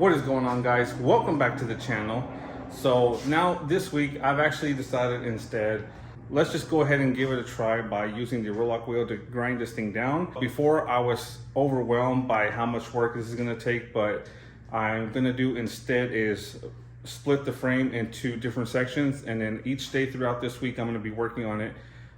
What is going on, guys? Welcome back to the channel. So now this week I've actually decided instead, let's just go ahead and give it a try by using the roll-lock wheel to grind this thing down. Before I was overwhelmed by how much work this is going to take, but I'm going to do instead is split the frame into different sections, and then each day throughout this week I'm going to be working on it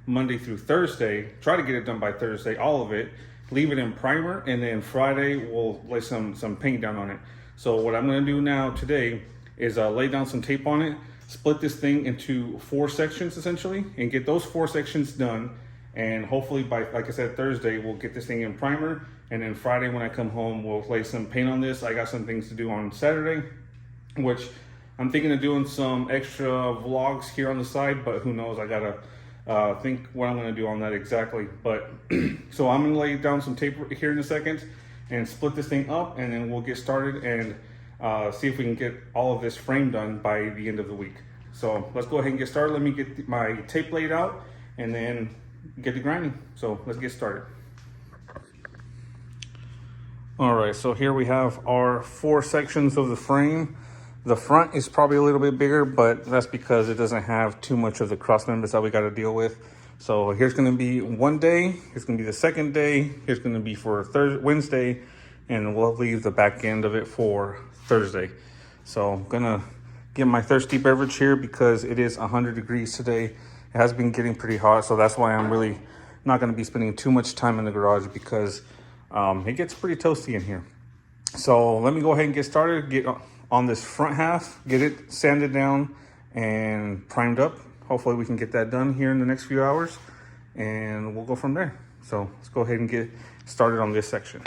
Monday through Thursday. Try to get it done by Thursday, all of it. Leave it in primer, and then Friday we'll lay some paint down on it. So what I'm going to do now today is lay down some tape on it, split this thing into 4 sections essentially, and get those 4 sections done. And hopefully by, like I said, Thursday we'll get this thing in primer, and then Friday when I come home we'll lay some paint on this. I got some things to do on Saturday, which I'm thinking of doing some extra vlogs here on the side, but who knows, I gotta think what I'm going to do on that exactly. But so I'm going to lay down some tape here in a second and split this thing up, and then we'll get started and see if we can get all of this frame done by the end of the week. So let's go ahead and get started. Let me get my tape laid out and then get to grinding. So let's get started. All right, so here we have our 4 sections of the frame. The front is probably a little bit bigger, but that's because it doesn't have too much of the cross members that we got to deal with. So here's going to be one day, here's going to be the second day, here's going to be for Wednesday, and we'll leave the back end of it for Thursday. So I'm going to get my thirsty beverage here because it is 100 degrees today. It has been getting pretty hot, so that's why I'm really not going to be spending too much time in the garage, because it gets pretty toasty in here. So let me go ahead and get started, get on this front half, get it sanded down and primed up. Hopefully we can get that done here in the next few hours, and we'll go from there. So let's go ahead and get started on this section.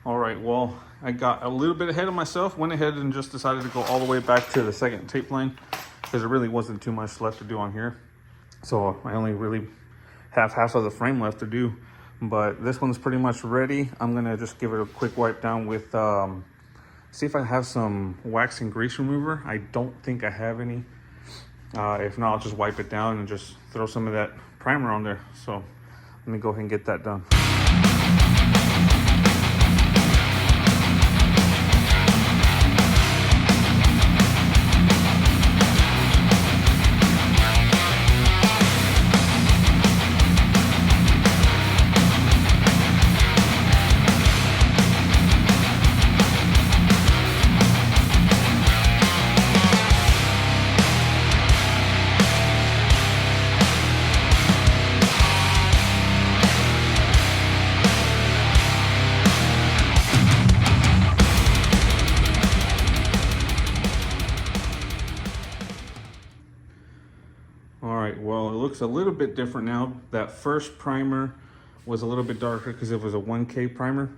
All right, well, I got a little bit ahead of myself, went ahead and just decided to go all the way back to the second tape line because there really wasn't too much left to do on here. So I only really have half of the frame left to do, but this one's pretty much ready. I'm gonna just give it a quick wipe down with, see if I have some wax and grease remover. I don't think I have any. If not, I'll just wipe it down and just throw some of that primer on there. So let me go ahead and get that done. Well, it looks a little bit different now. That first primer was a little bit darker because it was a 1K primer,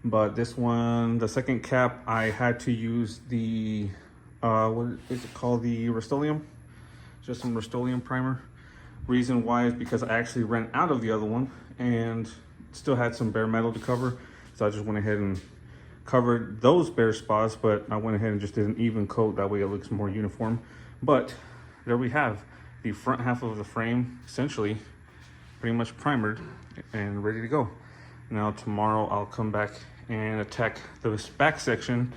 but this one, the second cap, I had to use the what is it called, the Rust-Oleum, just some Rust-Oleum primer. Reason why is because I actually ran out of the other one and still had some bare metal to cover, so I just went ahead and covered those bare spots, but I went ahead and just did an even coat, that way it looks more uniform. But there we have the front half of the frame, essentially pretty much primered and ready to go. Now tomorrow I'll come back and attack the back section.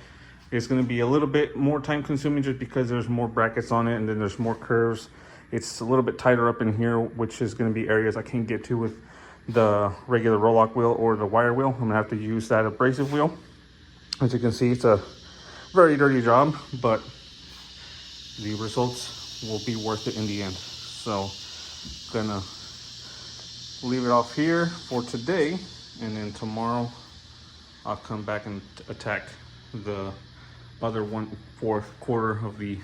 It's going to be a little bit more time consuming just because there's more brackets on it and then there's more curves. It's a little bit tighter up in here, which is going to be areas I can't get to with the regular roll-lock wheel or the wire wheel. I'm going to have to use that abrasive wheel. As you can see, it's a very dirty job, but the results will be worth it in the end. So gonna leave it off here for today, and then tomorrow I'll come back and attack the other 1/4 quarter of the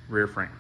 rear frame.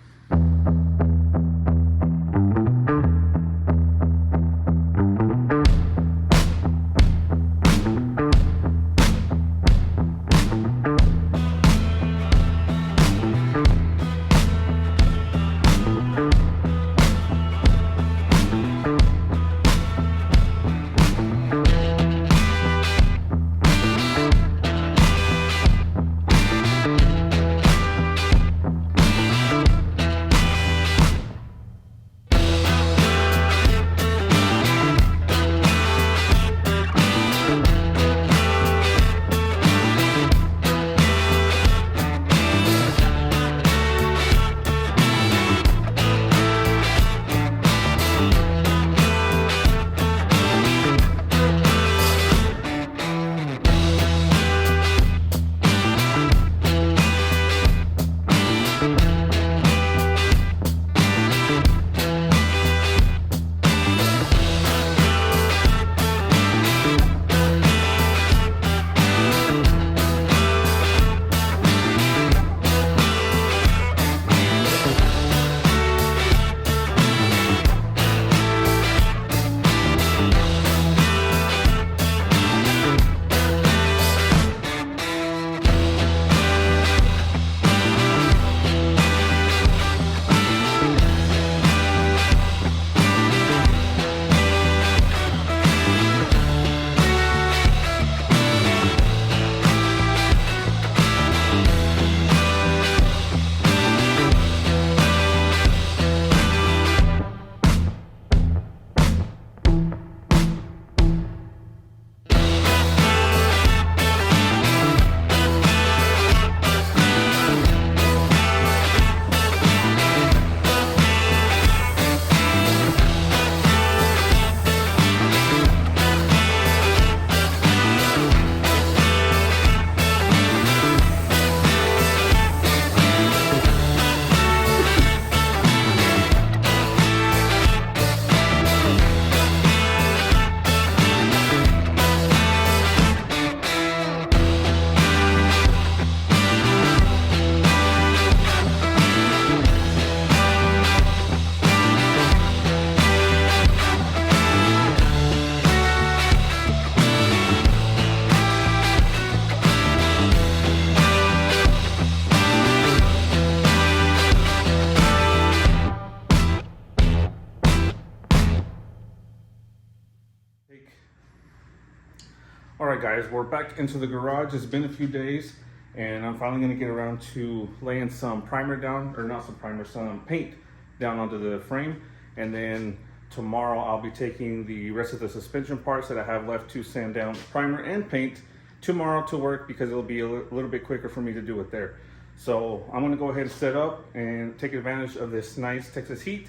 All right, guys, we're back into the garage. It's been a few days, and I'm finally gonna get around to laying some primer down, or not some primer, some paint down onto the frame. And then tomorrow I'll be taking the rest of the suspension parts that I have left to sand down primer and paint tomorrow to work, because it'll be a little bit quicker for me to do it there. So I'm gonna go ahead and set up and take advantage of this nice Texas heat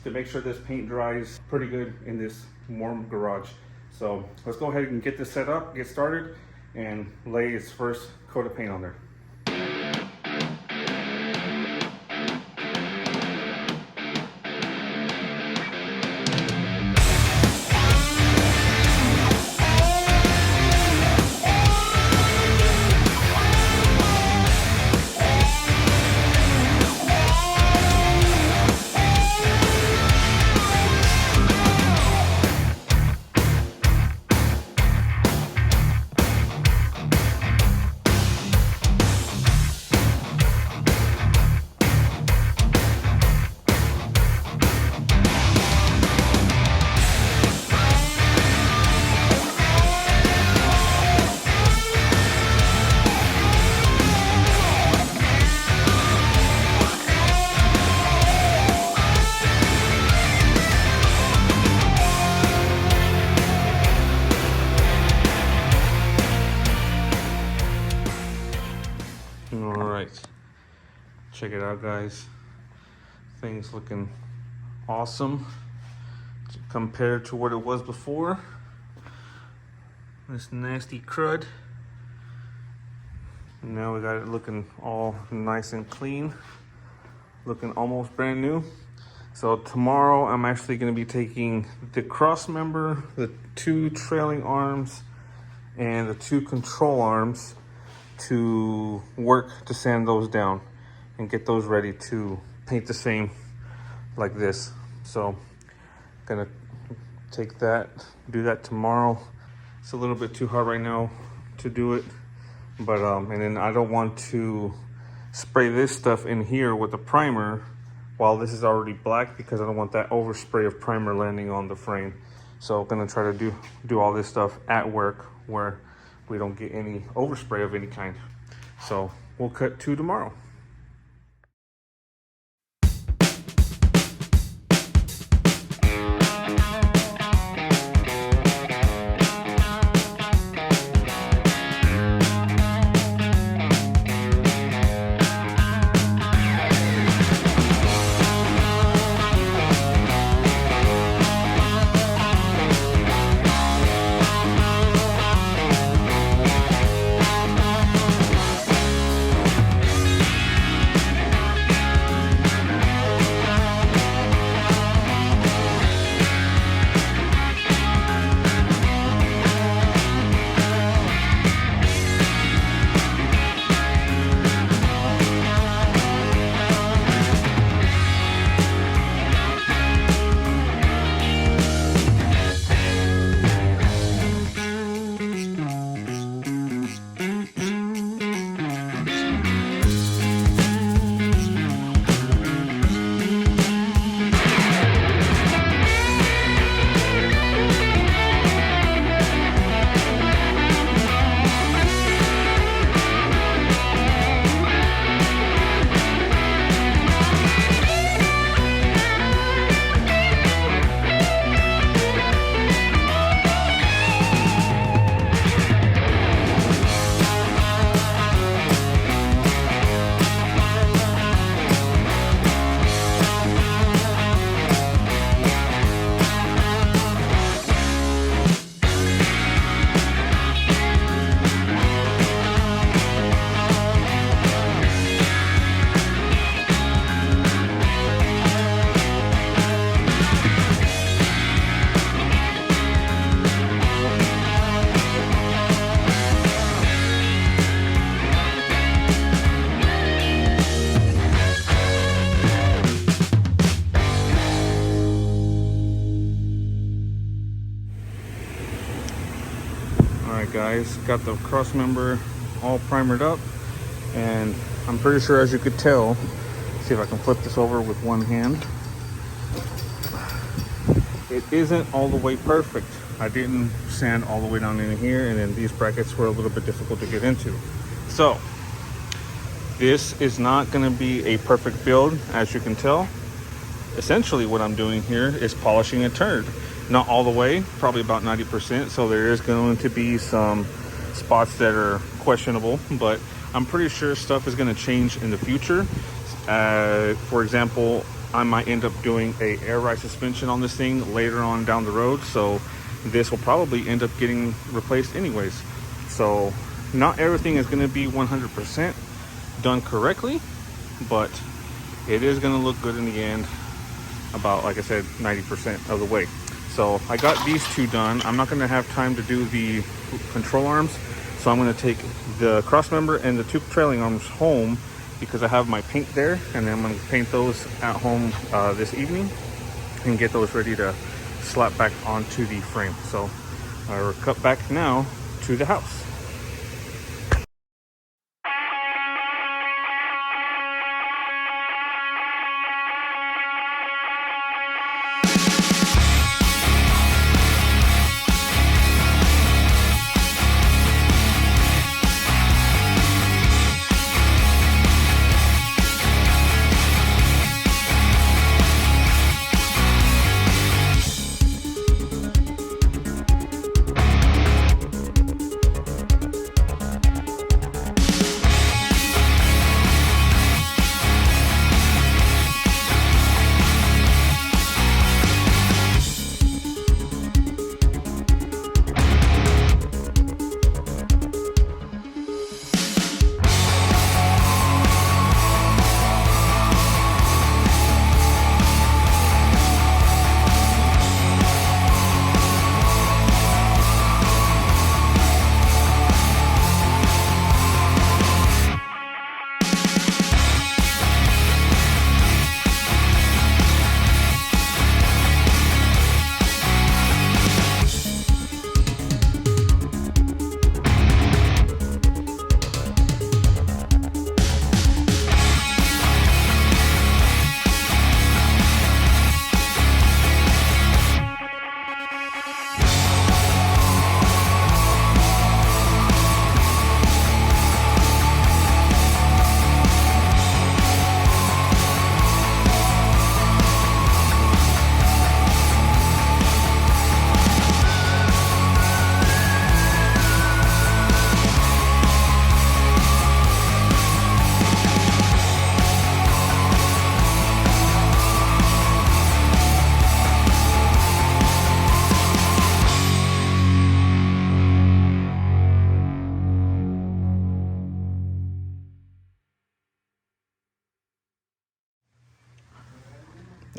to make sure this paint dries pretty good in this warm garage. So let's go ahead and get this set up, get started, and lay its first coat of paint on there. Check it out, guys. Things looking awesome compared to what it was before. This nasty crud. Now we got it looking all nice and clean, looking almost brand new. So tomorrow I'm actually going to be taking the cross member, the 2 trailing arms, and the 2 control arms to work to sand those down and get those ready to paint the same like this. So gonna take that, do that tomorrow. It's a little bit too hot right now to do it, but and then I don't want to spray this stuff in here with the primer while this is already black, because I don't want that overspray of primer landing on the frame. So I'm gonna try to do all this stuff at work where we don't get any overspray of any kind. So we'll cut to tomorrow. Guys, got the cross member all primered up, and I'm pretty sure, as you could tell, see if I can flip this over with one hand, it isn't all the way perfect. I didn't sand all the way down in here, and then these brackets were a little bit difficult to get into. So this is not going to be a perfect build, as you can tell, essentially what I'm doing here is polishing a turd. Not all the way, probably about 90%. So there is going to be some spots that are questionable, but I'm pretty sure stuff is going to change in the future. For example, I might end up doing a air ride suspension on this thing later on down the road. So this will probably end up getting replaced anyways. So not everything is going to be 100% done correctly, but it is going to look good in the end, about, like I said, 90% of the way. So I got these two done. I'm not going to have time to do the control arms, so I'm going to take the cross member and the two trailing arms home because I have my paint there, and then I'm going to paint those at home this evening and get those ready to slap back onto the frame. So we're cut back now to the house.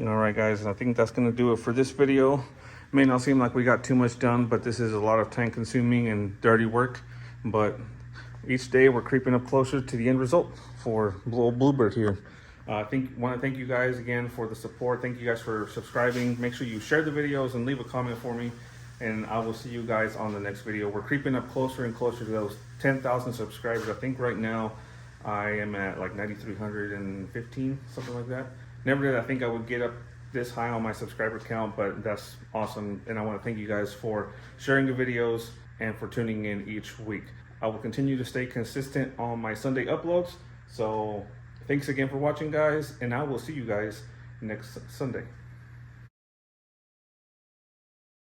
All right, guys, I think that's going to do it for this video. May not seem like we got too much done, but this is a lot of time consuming and dirty work. But each day we're creeping up closer to the end result for old Bluebird here. Want to thank you guys again for the support. Thank you guys for subscribing. Make sure you share the videos and leave a comment for me. And I will see you guys on the next video. We're creeping up closer and closer to those 10,000 subscribers. I think right now I am at like 9,315, something like that. Never did I think I would get up this high on my subscriber count, but that's awesome. And I want to thank you guys for sharing the videos and for tuning in each week. I will continue to stay consistent on my Sunday uploads. So thanks again for watching, guys, and I will see you guys next Sunday.